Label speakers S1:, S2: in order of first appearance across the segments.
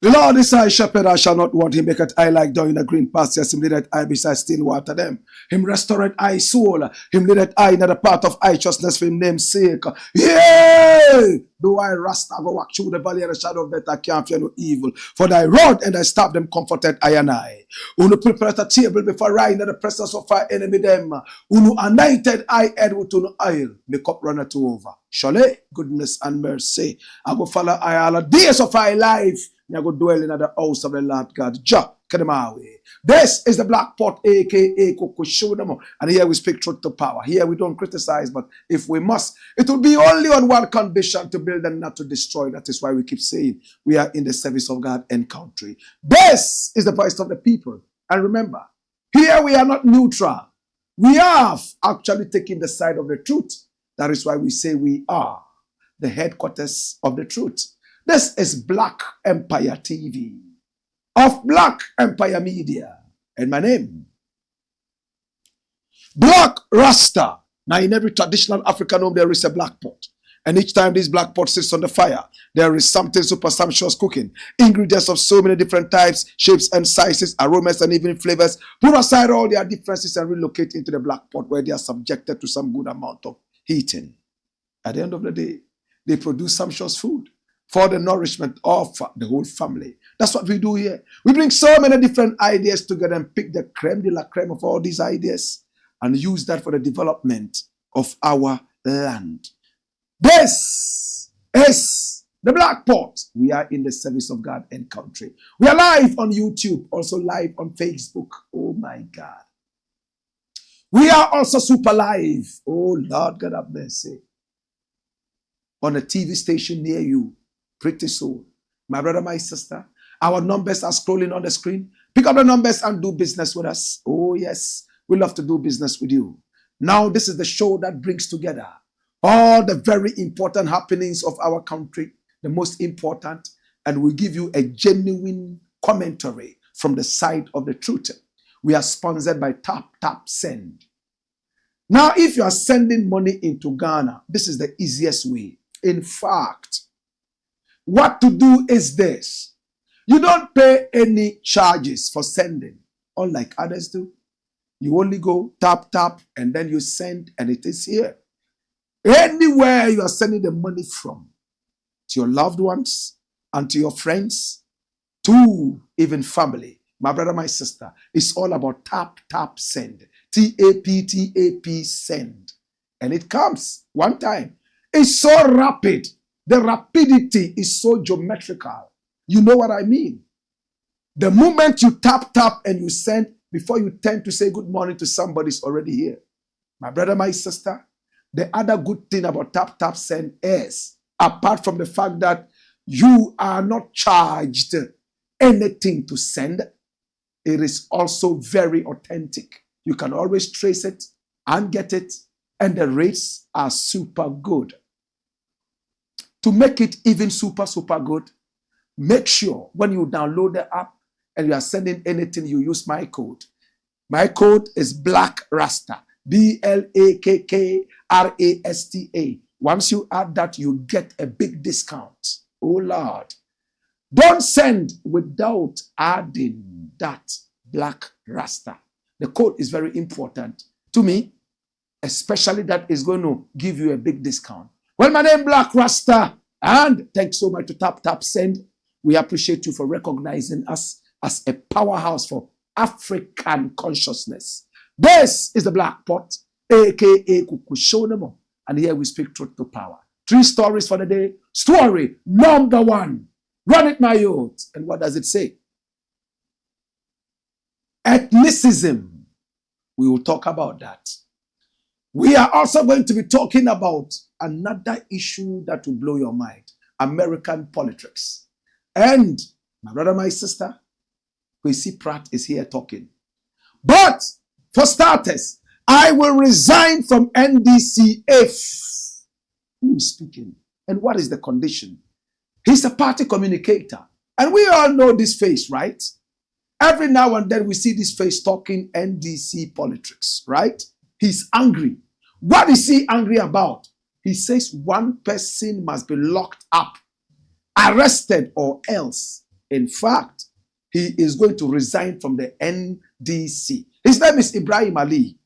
S1: The Lord is my shepherd, I shall not want. Him maketh I like down in a green pastures. Him leadeth I beside still water them. Him restoreth I soul. Him leadeth I in the path of righteousness for him name's sake. Yea! Though I rasta go walk through the valley of the shadow of death, I can't fear no evil. For thy rod and thy staff them comforted I and I. Unu prepare a table before I in the presence of our enemy them. Unu anointed I head with unu oil. The cup runneth over. Surely goodness and mercy I will follow I all the days of our life. I go dwell in the house of the Lord God. Jah, Kedemawe. This is the Black Pot, aka Kokushodamo. And here we speak truth to power. Here we don't criticize, but if we must, it will be only on one condition: to build and not to destroy. That is why we keep saying we are in the service of God and country. This is the voice of the people. And remember, here we are not neutral. We have actually taken the side of the truth. That is why we say we are the headquarters of the truth. This is Black Empire TV of Black Empire Media. And my name, Black Rasta. Now in every traditional African home there is a black pot. And each time this black pot sits on the fire, there is something super sumptuous cooking. Ingredients of so many different types, shapes and sizes, aromas and even flavors. Put aside all their differences and relocate into the black pot where they are subjected to some good amount of heating. At the end of the day, they produce sumptuous food for the nourishment of the whole family. That's what we do here. We bring so many different ideas together and pick the creme de la creme of all these ideas and use that for the development of our land. This is the Black Pot. We are in the service of God and country. We are live on YouTube, also live on Facebook. Oh my God. We are also super live. Oh Lord God have mercy. On a TV station near you. Pretty soon. My brother, my sister, our numbers are scrolling on the screen. Pick up the numbers and do business with us. Oh yes, we love to do business with you. Now this is the show that brings together all the very important happenings of our country, the most important, and we give you a genuine commentary from the side of the truth. We are sponsored by Tap Send. Now, if you are sending money into Ghana, this is the easiest way. In fact, what to do is this. You don't pay any charges for sending, unlike others do. You only go tap, and then you send, and it is here. Anywhere you are sending the money from, to your loved ones, and to your friends, to even family, my brother, my sister, it's all about tap, send. T-A-P, send. And it comes one time. It's so rapid. The rapidity is so geometrical. You know what I mean? The moment you tap and you send, before you tend to say good morning to somebody, is already here. My brother, my sister, the other good thing about tap send is, apart from the fact that you are not charged anything to send, it is also very authentic. You can always trace it and get it, and the rates are super good. To make it even super good, make sure when you download the app and you are sending anything, you use my code. My code is Black Rasta. BLAKKRASTA. Once you add that, you get a big discount. Oh Lord. Don't send without adding that Black Rasta. The code is very important to me, especially that is going to give you a big discount. Well, my name is Black Rasta, and thanks so much to Tap Send. We appreciate you for recognizing us as a powerhouse for African consciousness. This is the Black Pot, aka Kukushonemo. And here we speak truth to power. 3 stories for the day. Story number 1. Run it, my youth. And what does it say? Ethnicism. We will talk about that. We are also going to be talking about another issue that will blow your mind. American politics. And my brother, my sister, Kwesi Pratt is here talking. But for starters, I will resign from NDC if... Who is speaking? And what is the condition? He's a party communicator. And we all know this face, right? Every now and then we see this face talking NDC politics, right? He's angry. What is he angry about? He says one person must be locked up, arrested, or else. In fact, he is going to resign from the NDC. His name is Ibrahim Ali.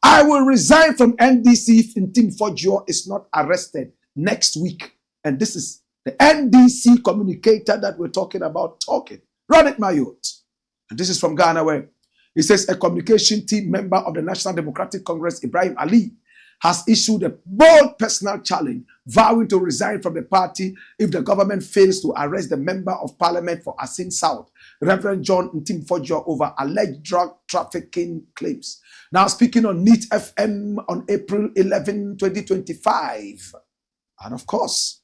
S1: I will resign from NDC if Ntim Fodjo is not arrested next week. And this is the NDC communicator that we're talking about talking. Run it, my youth. And this is from Ghana, where he says a communication team member of the National Democratic Congress, Ibrahim Ali, has issued a bold personal challenge, vowing to resign from the party if the government fails to arrest the member of parliament for Asin South, Reverend John Ntim Fodjo, over alleged drug trafficking claims. Now speaking on NEET FM on April 11, 2025. And of course,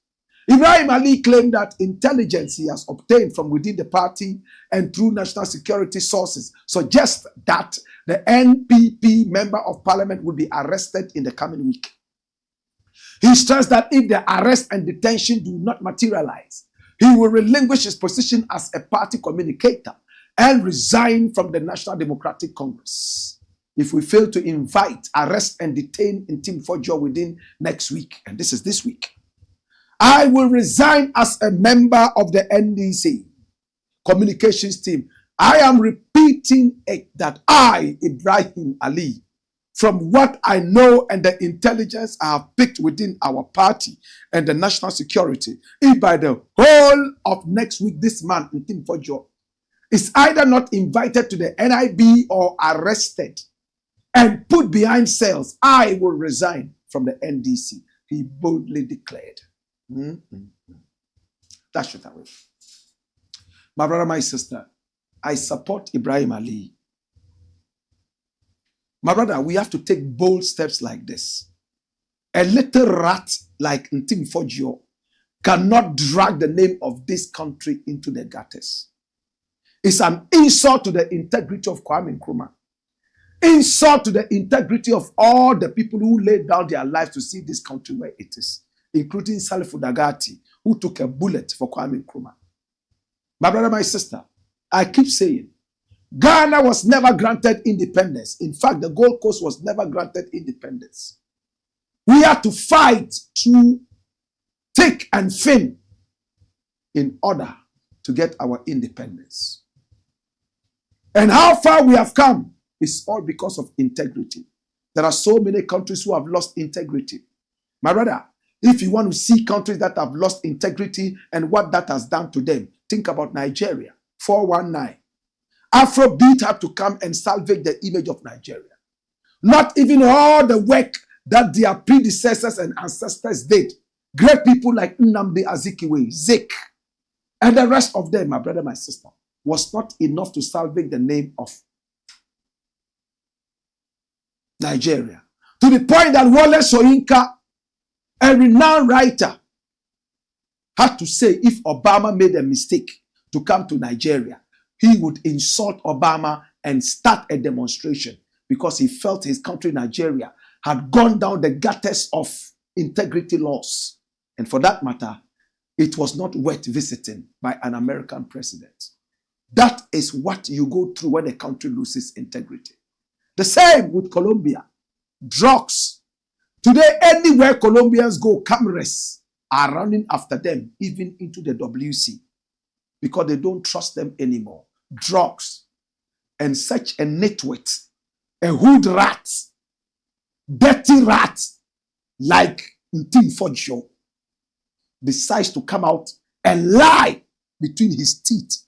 S1: Ibrahim Ali claimed that intelligence he has obtained from within the party and through national security sources suggests that the NPP member of parliament will be arrested in the coming week. He stressed that if the arrest and detention do not materialize, he will relinquish his position as a party communicator and resign from the National Democratic Congress if we fail to invite, arrest, and detain Ntim Fodjo within next week. And this is this week. I will resign as a member of the NDC communications team. I am repeating it that I, Ibrahim Ali, from what I know and the intelligence I have picked within our party and the national security, if by the whole of next week, this man, Ntim Fodjo, is either not invited to the NIB or arrested and put behind cells, I will resign from the NDC, he boldly declared. That's it away. My brother, my sister, I support Ibrahim Ali. My brother, we have to take bold steps like this. A little rat like Ntim Fodjo cannot drag the name of this country into the gutters. It's an insult to the integrity of Kwame Nkrumah. Insult to the integrity of all the people who laid down their lives to see this country where it is, including Salifu Dagati, who took a bullet for Kwame Nkrumah. My brother, my sister, I keep saying, Ghana was never granted independence. In fact, the Gold Coast was never granted independence. We had to fight through thick and thin in order to get our independence. And how far we have come is all because of integrity. There are so many countries who have lost integrity. My brother, if you want to see countries that have lost integrity and what that has done to them, think about Nigeria, 419. Afrobeat had to come and salvage the image of Nigeria. Not even all the work that their predecessors and ancestors did. Great people like Nnamdi Azikiwe, Zik, and the rest of them, my brother, my sister, was not enough to salvage the name of Nigeria. To the point that Wole Soyinka, a renowned writer, had to say if Obama made a mistake to come to Nigeria, he would insult Obama and start a demonstration because he felt his country, Nigeria, had gone down the gutters of integrity loss. And for that matter, it was not worth visiting by an American president. That is what you go through when a country loses integrity. The same with Colombia. Drugs. Today, anywhere Colombians go, cameras are running after them, even into the WC, because they don't trust them anymore. Drugs. And such a nitwit, a hood rat, dirty rat, like Ntim Fodjo, decides to come out and lie between his teeth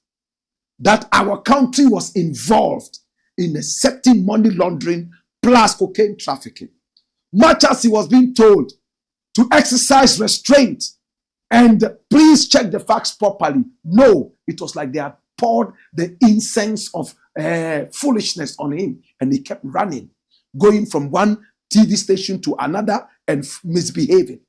S1: that our country was involved in accepting money laundering plus cocaine trafficking. Much as he was being told to exercise restraint and please check the facts properly, no, it was like they had poured the incense of foolishness on him, and he kept running, going from one TV station to another and misbehaving.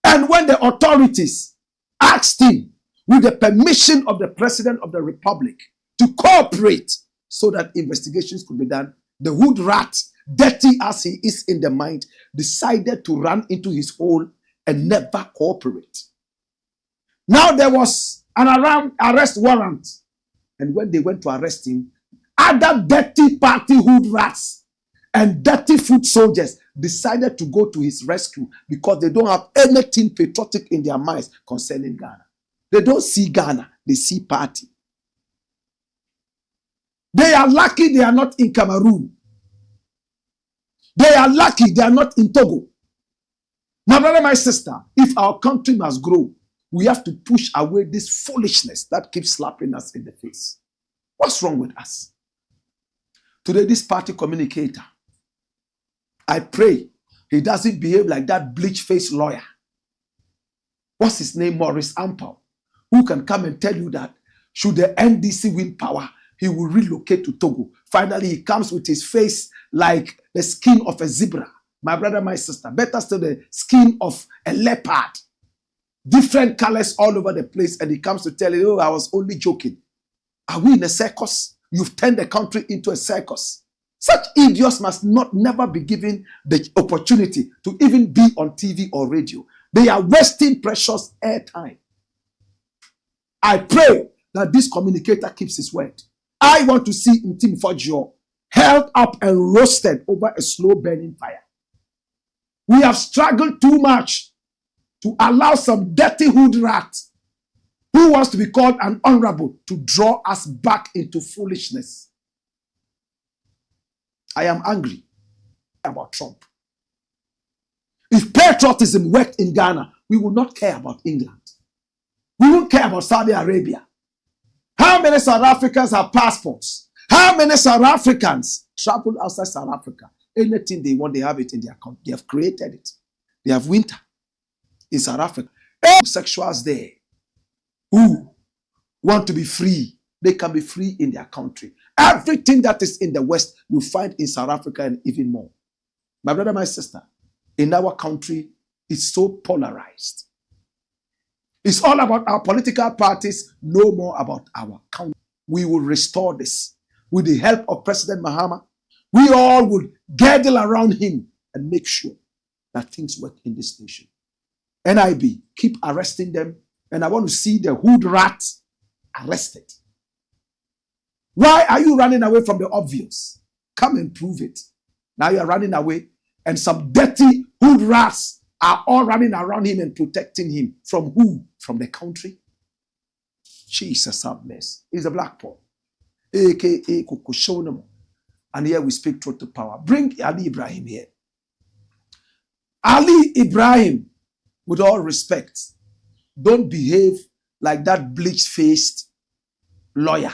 S1: And when the authorities asked him, with the permission of the President of the Republic, to cooperate so that investigations could be done, the hood rat, dirty as he is in the mind, decided to run into his hole and never cooperate. Now there was an arrest warrant, and when they went to arrest him, other dirty party hood rats and dirty foot soldiers decided to go to his rescue because they don't have anything patriotic in their minds concerning Ghana. They don't see Ghana, they see party. They are lucky they are not in Cameroon. They are lucky they are not in Togo. My brother, my sister, if our country must grow, we have to push away this foolishness that keeps slapping us in the face. What's wrong with us? Today, this party communicator, I pray he doesn't behave like that bleach-faced lawyer. What's his name? Maurice Ampel, who can come and tell you that should the NDC win power, he will relocate to Togo. Finally, he comes with his face like the skin of a zebra. My brother, my sister, better still the skin of a leopard. Different colors all over the place, and he comes to tell you, oh, I was only joking. Are we in a circus? You've turned the country into a circus. Such idiots must never be given the opportunity to even be on TV or radio. They are wasting precious airtime. I pray that this communicator keeps his word. I want to see Ntim Fodjo held up and roasted over a slow burning fire. We have struggled too much to allow some dirty hood rat who wants to be called an honorable to draw us back into foolishness. I am angry about Trump. If patriotism worked in Ghana, we would not care about England. We won't care about Saudi Arabia. How many South Africans have passports? How many South Africans travel outside South Africa? Anything they want, they have it in their country. They have created it. They have winter in South Africa. Homosexuals there who want to be free, they can be free in their country. Everything that is in the West, you find in South Africa and even more. My brother, my sister, in our country, it's so polarized. It's all about our political parties, no more about our country. We will restore this with the help of President Mahama. We all will girdle around him and make sure that things work in this nation. NIB, keep arresting them. And I want to see the hood rats arrested. Why are you running away from the obvious? Come and prove it. Now you are running away, and some dirty hood rats are all running around him and protecting him. From who? From the country? Jesus have mercy. He's a Blakk Paul, a.k.a. Kukushonamo. And here we speak truth to power. Bring Ali Ibrahim here. Ali Ibrahim, with all respect, don't behave like that bleach-faced lawyer.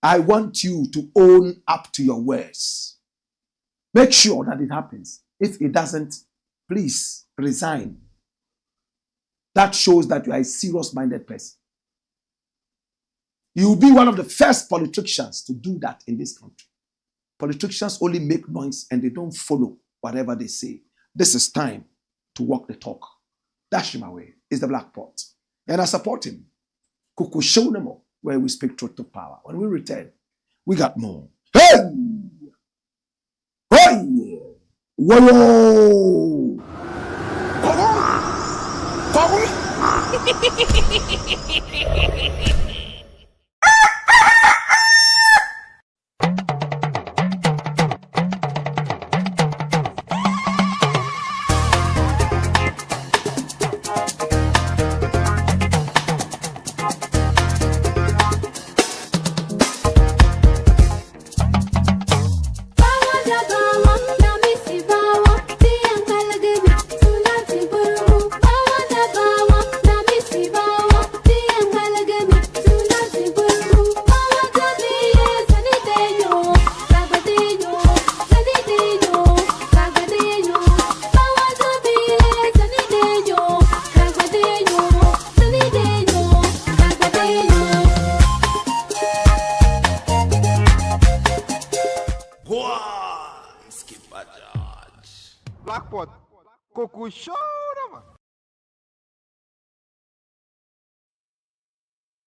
S1: I want you to own up to your words. Make sure that it happens. If it doesn't, please resign. That shows that you are a serious-minded person. You will be one of the first politicians to do that in this country. Politicians only make noise and they don't follow whatever they say. This is time to walk the talk. Dash him away. Is the Blakk Pot. And I support him. Kukushonamo, where we speak truth to power. When we return, we got more. Hey! Hey! Whoa!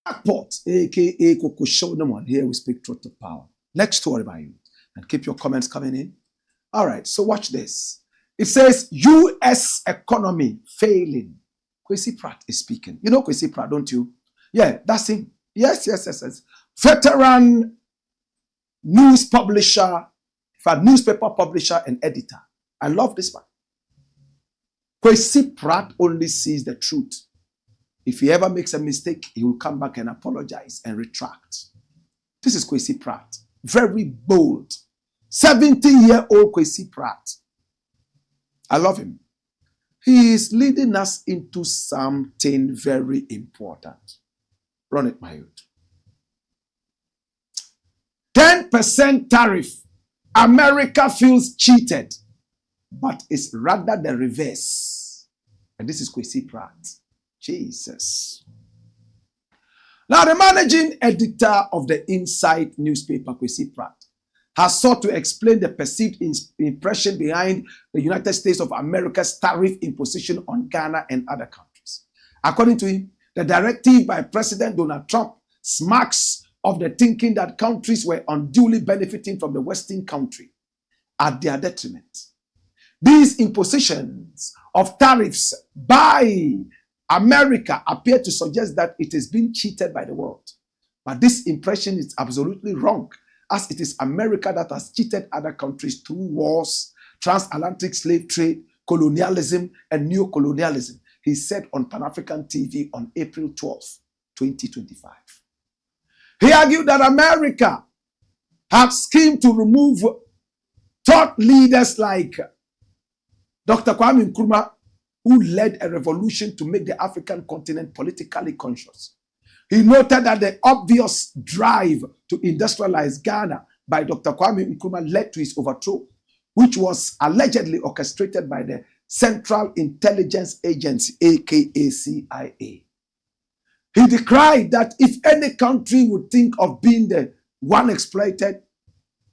S1: Blackpot, aka Coco Show. No one here we speak truth to power. Next story by you, and keep your comments coming in. All right, so watch this. It says U.S. economy failing. Kwesi Pratt is speaking. You know Kwesi Pratt, don't you? Yeah, that's him. Yes. Veteran news publisher, in fact, newspaper publisher and editor. I love this man. Kwesi Pratt only sees the truth. If he ever makes a mistake, he will come back and apologize and retract. This is Kwesi Pratt. Very bold. 70-year-old Kwesi Pratt. I love him. He is leading us into something very important. Run it, my youth. 10% tariff. America feels cheated, but it's rather the reverse. And this is Kwesi Pratt. Jesus. Now, the managing editor of the Insight newspaper, Kwesi Pratt, has sought to explain the perceived impression behind the United States of America's tariff imposition on Ghana and other countries. According to him, the directive by President Donald Trump smacks of the thinking that countries were unduly benefiting from the Western country at their detriment. These impositions of tariffs by America appear to suggest that it is being cheated by the world. But this impression is absolutely wrong, as it is America that has cheated other countries through wars, transatlantic slave trade, colonialism, and neocolonialism, he said on Pan-African TV on April 12, 2025. He argued that America had schemed to remove thought leaders like Dr. Kwame Nkrumah, who led a revolution to make the African continent politically conscious. He noted that the obvious drive to industrialize Ghana by Dr. Kwame Nkrumah led to his overthrow, which was allegedly orchestrated by the Central Intelligence Agency, aka CIA. He decried that if any country would think of being the one exploited,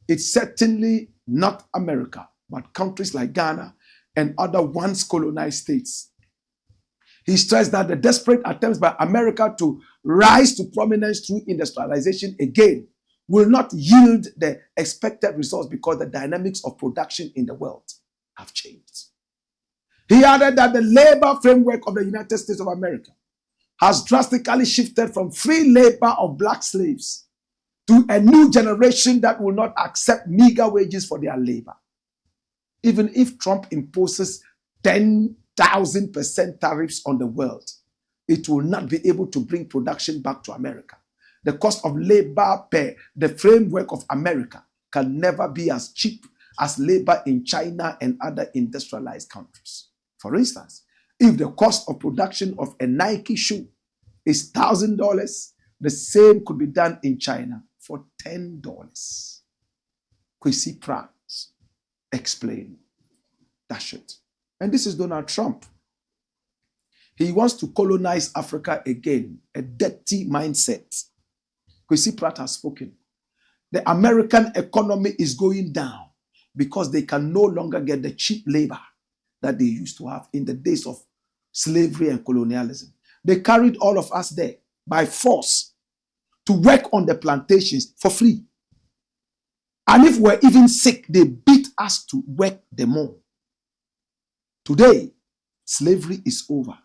S1: it's certainly not America, but countries like Ghana and other once colonized states. He stressed that the desperate attempts by America to rise to prominence through industrialization again will not yield the expected results because the dynamics of production in the world have changed. He added that the labor framework of the United States of America has drastically shifted from free labor of black slaves to a new generation that will not accept meager wages for their labor. Even if Trump imposes 10,000% tariffs on the world, it will not be able to bring production back to America. The cost of labor per the framework of America can never be as cheap as labor in China and other industrialized countries. For instance, if the cost of production of a Nike shoe is $1,000, the same could be done in China for $10. Kwesi Pratt explain that shit. And this is Donald Trump. He wants to colonize Africa again, a dirty mindset. Kwesi Pratt has spoken. The American economy is going down because they can no longer get the cheap labor that they used to have in the days of slavery and colonialism. They carried all of us there by force to work on the plantations for free. And if we're even sick, they beat us to work the more. Today, slavery is over.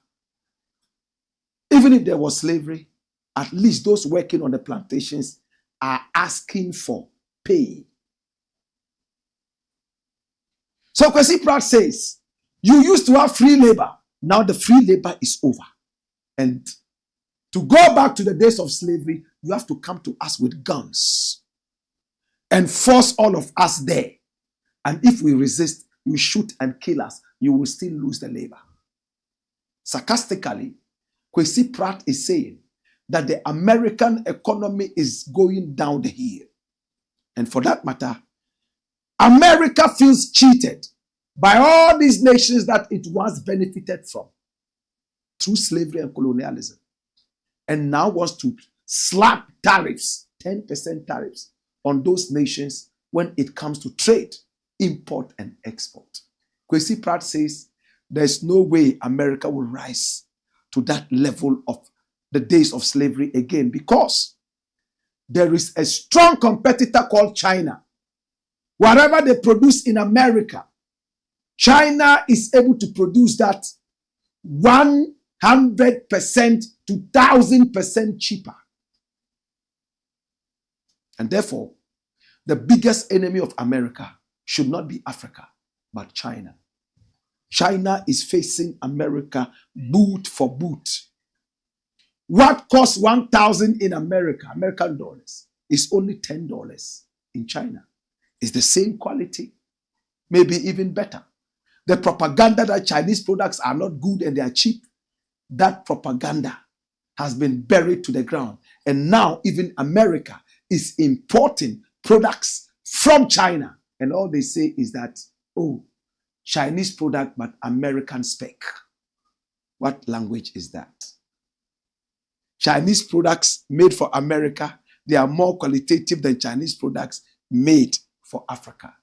S1: Even if there was slavery, at least those working on the plantations are asking for pay. So Kwesi Pratt says, you used to have free labor. Now the free labor is over. And to go back to the days of slavery, you have to come to us with guns and force all of us there. And if we resist, you shoot and kill us, you will still lose the labor. Sarcastically, Kwesi Pratt is saying that the American economy is going down the hill. And for that matter, America feels cheated by all these nations that it once benefited from through slavery and colonialism, and now wants to slap tariffs, 10% tariffs, on those nations when it comes to trade, import, and export. Kwesi Pratt says there's no way America will rise to that level of the days of slavery again, because there is a strong competitor called China. Whatever they produce in America, China is able to produce that 100% to 1,000% cheaper. And therefore, the biggest enemy of America should not be Africa, but China. China is facing America boot for boot. What costs 1,000 in America, American dollars, is only $10 in China. It's the same quality, maybe even better. The propaganda that Chinese products are not good and they are cheap, that propaganda has been buried to the ground. And now even America is importing products from China. And all they say is that, oh, Chinese product, but American spec. What language is that? Chinese products made for America, they are more qualitative than Chinese products made for Africa,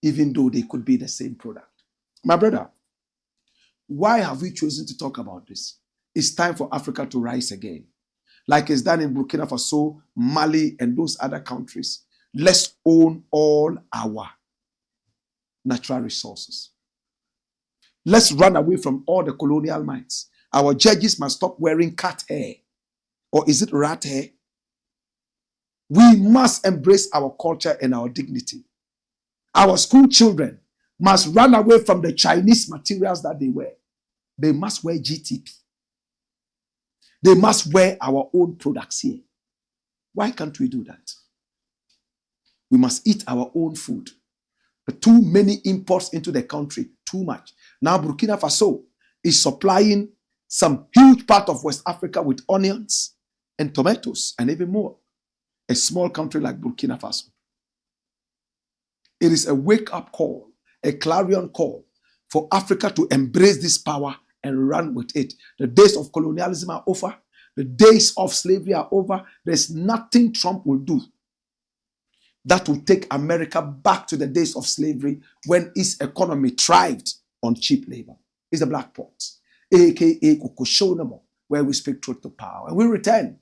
S1: even though they could be the same product. My brother, why have we chosen to talk about this? It's time for Africa to rise again. Like it's done in Burkina Faso, Mali, and those other countries. Let's own all our natural resources. Let's run away from all the colonial minds. Our judges must stop wearing cat hair. Or is it rat hair? We must embrace our culture and our dignity. Our school children must run away from the Chinese materials that they wear. They must wear GTP. They must wear our own products here. Why can't we do that? We must eat our own food. But too many imports into the country, too much. Now Burkina Faso is supplying some huge part of West Africa with onions and tomatoes and even more. A small country like Burkina Faso. It is a wake-up call, a clarion call for Africa to embrace this power and run with it. The days of colonialism are over. The days of slavery are over. There's nothing Trump will do that will take America back to the days of slavery when its economy thrived on cheap labor. It's the Black Pot, aka Kukushonamo, where we speak truth to power. When we return,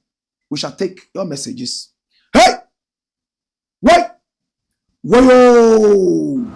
S1: we shall take your messages. Hey! Wait! Whoa!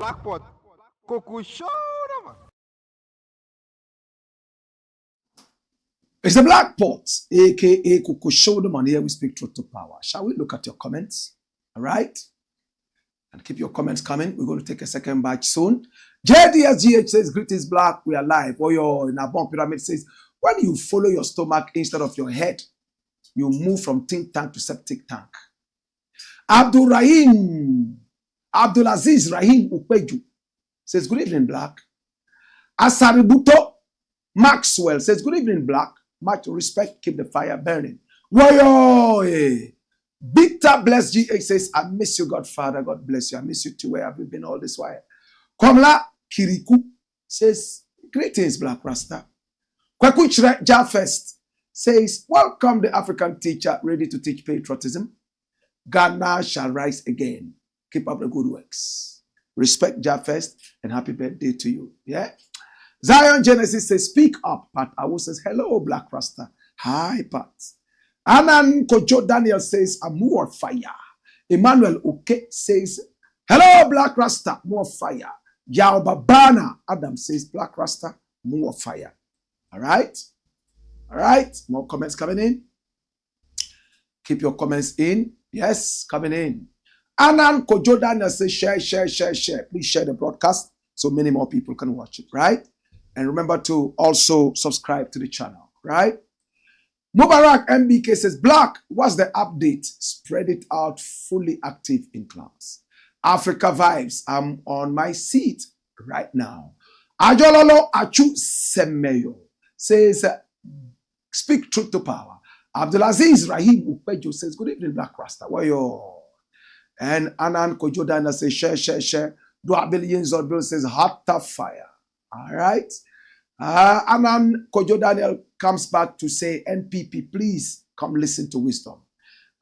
S2: Blakk
S1: It's the Black Pot, aka Kuku Show them, and here we speak truth to power. Shall we look at your comments? All right? And keep your comments coming. We're going to take a second batch soon. JDSGH says, greetings, Black. We are live. Oyo in Abon Pyramid says, when you follow your stomach instead of your head, you move from think tank to septic tank. Abdulaziz Rahim Upeju says, good evening, Black. Asaributo Maxwell says, good evening, Black. Much respect, keep the fire burning. Woyo! Victor Bless GH says, I miss you, Godfather. God bless you. I miss you too. Where have you been all this while? Komla Kiriku says, greetings, Black Rasta. Kwakuchre Jafest says, welcome the African teacher ready to teach patriotism. Ghana shall rise again. Keep up the good works. Respect Jafest and happy birthday to you. Yeah? Zion Genesis says, speak up. Pat Awu says, hello, Black Rasta. Hi, Pat. Anan Kojo Daniel says, I'm more fire. Emmanuel Oke says, hello, Black Rasta, more fire. Yao Babana Adam says, Black Rasta, more fire. All right? All right? More comments coming in. Keep your comments in. Yes, coming in. Anan Kojo Daniel says, share. Please share the broadcast so many more people can watch it, right? And remember to also subscribe to the channel, right? Mubarak MBK says, Blakk, what's the update? Spread it out, fully active in class. Africa Vibes, I'm on my seat right now. Ajololo Achu Semeyo says, speak truth to power. Abdulaziz Rahim Ukpejo says, good evening, Blakk Rasta. Wayo. And Anan Kojodana says, share. Dua Billions or Bill says, hot tough fire. All right. Anan Kojo Daniel comes back to say, NPP, please come listen to wisdom.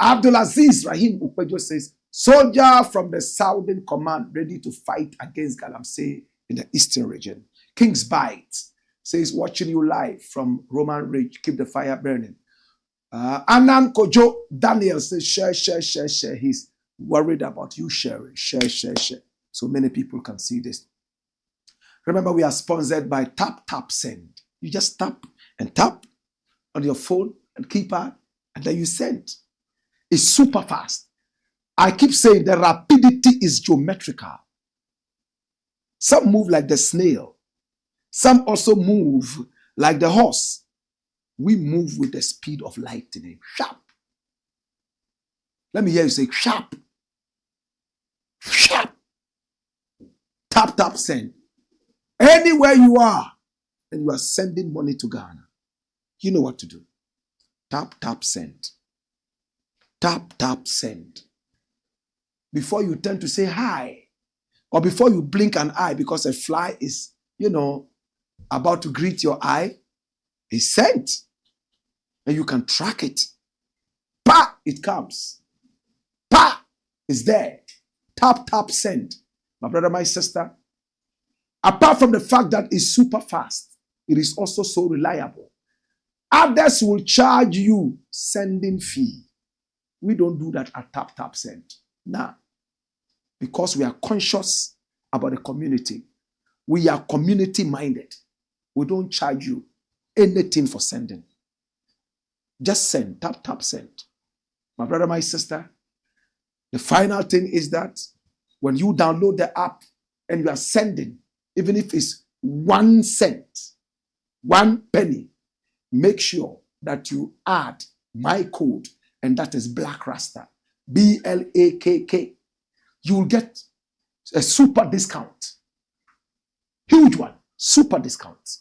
S1: Abdulaziz Rahim Ukpejo says, soldier from the Southern Command ready to fight against Galamsey in the Eastern region. King's Bite says, watching you live from Roman Ridge. Keep the fire burning. Anan Kojo Daniel says, share. He's worried about you sharing. Share. So many people can see this. Remember, we are sponsored by Tap Send. You just tap on your phone and keypad, and then you send. It's super fast. I keep saying the rapidity is geometrical. Some move like the snail. Some also move like the horse. We move with the speed of lightning. Sharp. Let me hear you say sharp. Tap, send. Anywhere you are, and you are sending money to Ghana, you know what to do. Tap, send. Tap, send. Before you turn to say hi, or before you blink an eye because a fly is, about to greet your eye, it's sent. And you can track it. Pa, it comes. Pa, it's there. Tap, send. My brother, my sister, apart from the fact that it's super fast, it is also so reliable. Others will charge you sending fee. We don't do that at tap, send. Nah. Because we are conscious about the community. We are community minded. We don't charge you anything for sending. Just send, tap, send. My brother, my sister, the final thing is that when you download the app and you are sending, even if it's 1 cent, 1 penny, make sure that you add my code, and that is Blakk Rasta, BLAKK. You will get a super discount. Huge one. Super discount.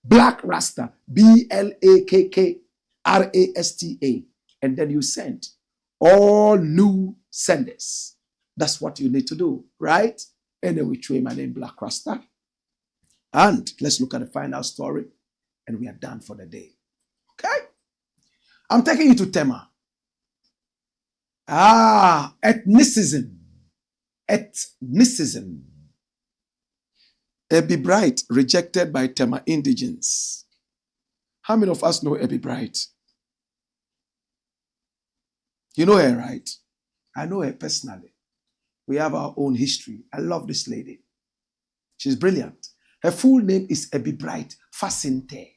S1: Blakk Rasta, BLAKK RASTA. And then you send all new senders. That's what you need to do, right? Anyway, which way, my name is Blakk Rasta. And let's look at the final story, and we are done for the day. Okay? I'm taking you to Tema'S. Ethnicism. Ebi Bright rejected by Tema'S Indigenes. How many of us know Ebi Bright? You know her, right? I know her personally. We have our own history. I love this lady. She's brilliant. Her full name is Ebi Bright Fasinte.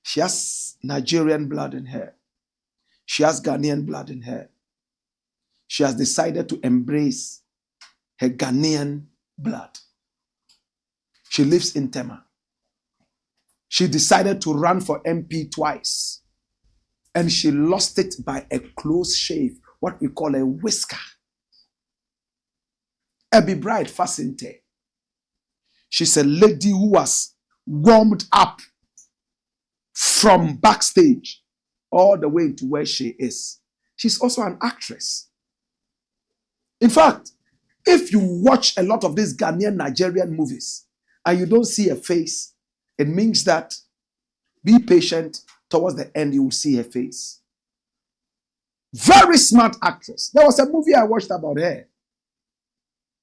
S1: She has Nigerian blood in her. She has Ghanaian blood in her. She has decided to embrace her Ghanaian blood. She lives in Tema'S. She decided to run for MP twice. And she lost it by a close shave, what we call a whisker. Ebi Bright Fasinte. She's a lady who was warmed up from backstage all the way to where she is. She's also an actress. In fact, if you watch a lot of these Ghanaian Nigerian movies and you don't see her face, it means that be patient. Towards the end, you will see her face. Very smart actress. There was a movie I watched about her.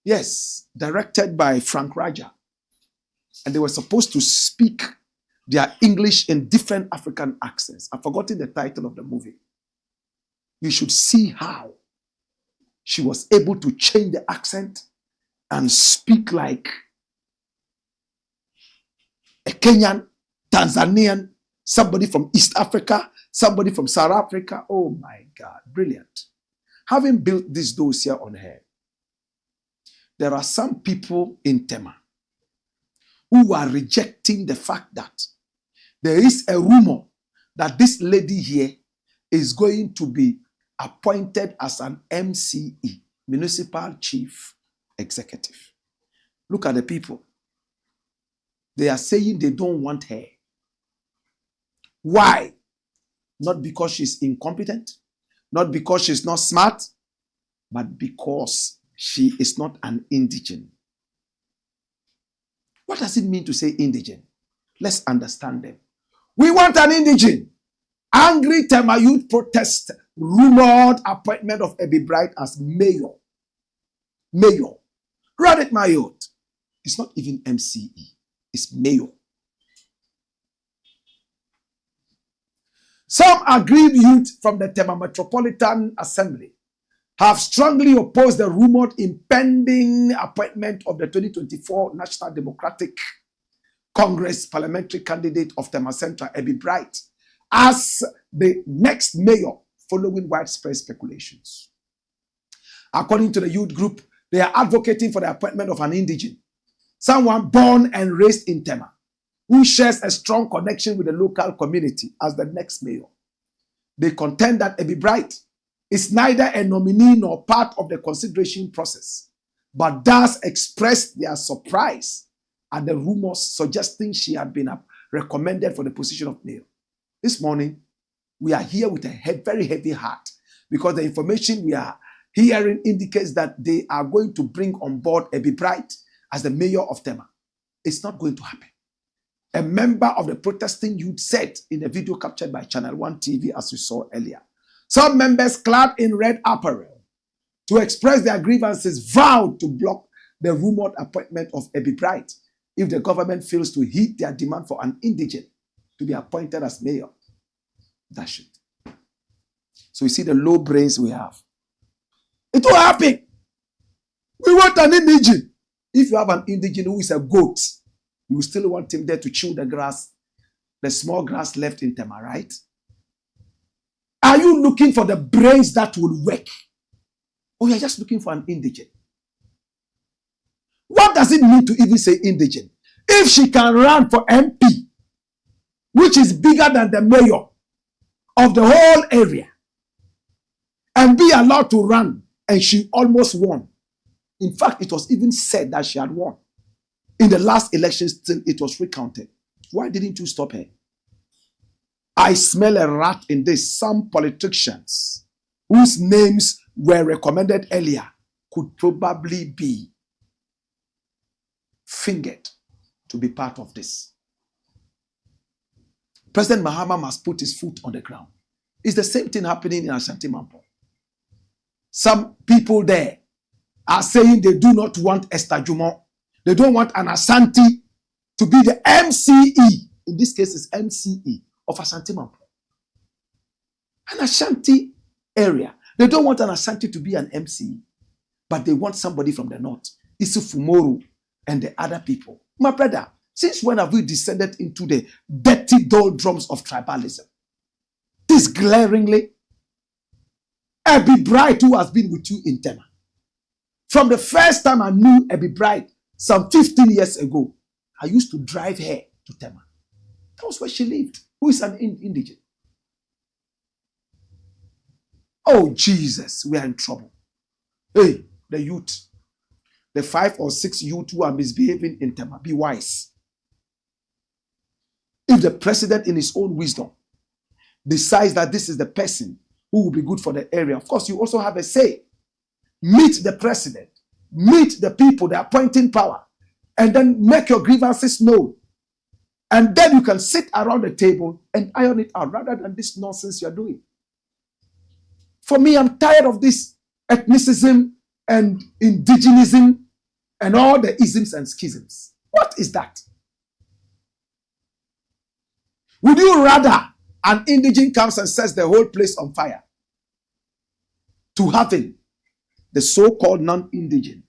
S1: Yes, directed by Frank Raja. And they were supposed to speak their English in different African accents. I've forgotten the title of the movie. You should see how she was able to change the accent and speak like a Kenyan, Tanzanian, somebody from East Africa, somebody from South Africa. Oh my God, brilliant. Having built this dossier on her, there are some people in Tema who are rejecting the fact that there is a rumor that this lady here is going to be appointed as an MCE, Municipal Chief Executive. Look at the people. They are saying they don't want her. Why? Not because she's incompetent, not because she's not smart, but because she is not an indigene. What does it mean to say indigene? Let's understand them. We want an indigene. Angry Tema youth protest rumored appointment of Ebi Bright as mayor. Mayor. Read it, my youth. It's not even MCE. It's mayor. Some aggrieved youth from the Tema Metropolitan Assembly have strongly opposed the rumored impending appointment of the 2024 National Democratic Congress parliamentary candidate of Tema Central, Ebi Bright, as the next mayor, following widespread speculations. According to the youth group, they are advocating for the appointment of an indigene, someone born and raised in Tema, who shares a strong connection with the local community as the next mayor. They contend that Ebi Bright is neither a nominee nor part of the consideration process, but does express their surprise at the rumors suggesting she had been recommended for the position of mayor. This morning, we are here with a very heavy heart because the information we are hearing indicates that they are going to bring on board Ebi Bright as the mayor of Tema. It's not going to happen. A member of the protesting youth said in a video captured by Channel 1 TV, as we saw earlier, some members clad in red apparel to express their grievances vowed to block the rumored appointment of Ebi Bright if the government fails to heed their demand for an indigene to be appointed as mayor. That's it. So you see the low brains we have. It will happen. We want an indigene. If you have an indigene who is a goat, you still want him there to chew the grass, the small grass left in Tema, right? Are you looking for the brains that will work? Or you're just looking for an indigene? What does it mean to even say indigene? If she can run for MP, which is bigger than the mayor of the whole area, and be allowed to run, and she almost won. In fact, it was even said that she had won. In the last election, still it was recounted. Why didn't you stop her? I smell a rat in this. Some politicians whose names were recommended earlier could probably be fingered to be part of this. President Mahama must put his foot on the ground. It's the same thing happening in Ashanti Mampo. Some people there are saying they do not want Esther Jumo. They don't want an Ashanti to be the MCE. In this case, it's MCE of Ashanti Mampo. An Ashanti area. They don't want an Ashanti to be an MCE, but they want somebody from the north. Isu Fumoru and the other people. My brother, since when have we descended into the dirty doldrums of tribalism? This glaringly, Ebi Bright, who has been with you in Tema. From the first time I knew Ebi Bright, some 15 years ago, I used to drive her to Tema. That was where she lived. Who is an indigene? Oh, Jesus, we are in trouble. Hey, the youth, the 5 or 6 youth who are misbehaving in Tema, be wise. If the president in his own wisdom decides that this is the person who will be good for the area, of course, you also have a say. Meet the president, meet the people, the appointing power, and then make your grievances known. And then you can sit around the table and iron it out rather than this nonsense you're doing. For me, I'm tired of this ethnicism and indigenism and all the isms and schisms. What is that? Would you rather an indigene comes and sets the whole place on fire to having the so-called non-indigene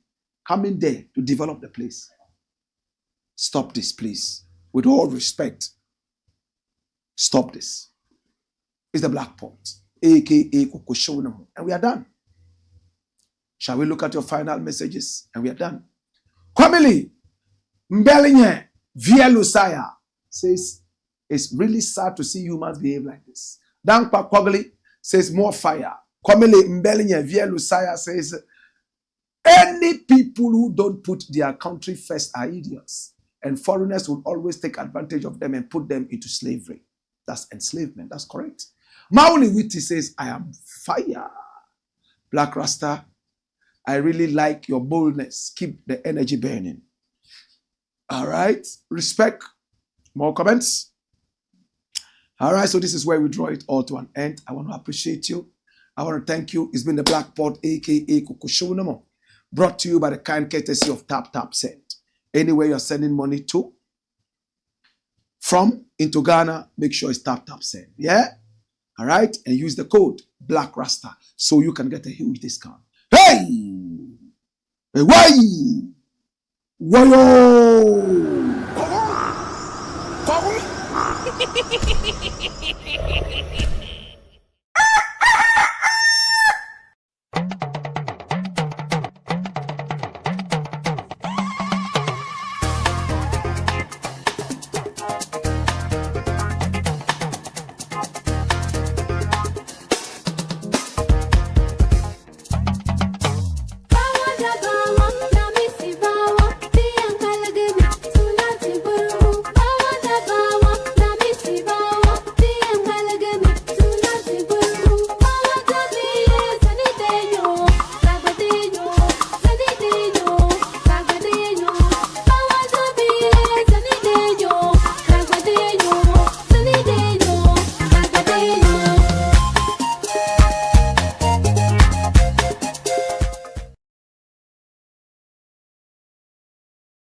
S1: coming there to develop the place? Stop this, please. with all respect, stop this. It's the Blakk pot, aka Kokoshonamu, and we are done. Shall we look at your final messages? And we are done. Kwamili Mbelinye via Lusaya says, it's really sad to see humans behave like this. Dankpa Kwagli says, more fire. Kwamili Mbelinye via Lusaya says, any people who don't put their country first are idiots. And foreigners will always take advantage of them and put them into slavery. That's enslavement. That's correct. Mauli Witty says, I am fire. Blakk Rasta, I really like your boldness. Keep the energy burning. All right. Respect. More comments? All right. So this is where we draw it all to an end. I want to appreciate you. I want to thank you. It's been the Blakk pot, a.k.a. Kokoshonamu, brought to you by the kind courtesy of Tap Tap Send. Anywhere you're sending money to, from, into Ghana, make sure it's Tap Tap Send. Yeah? All right? And use the code Blakk Rasta so you can get a huge discount. Hey! Hey, why? Why?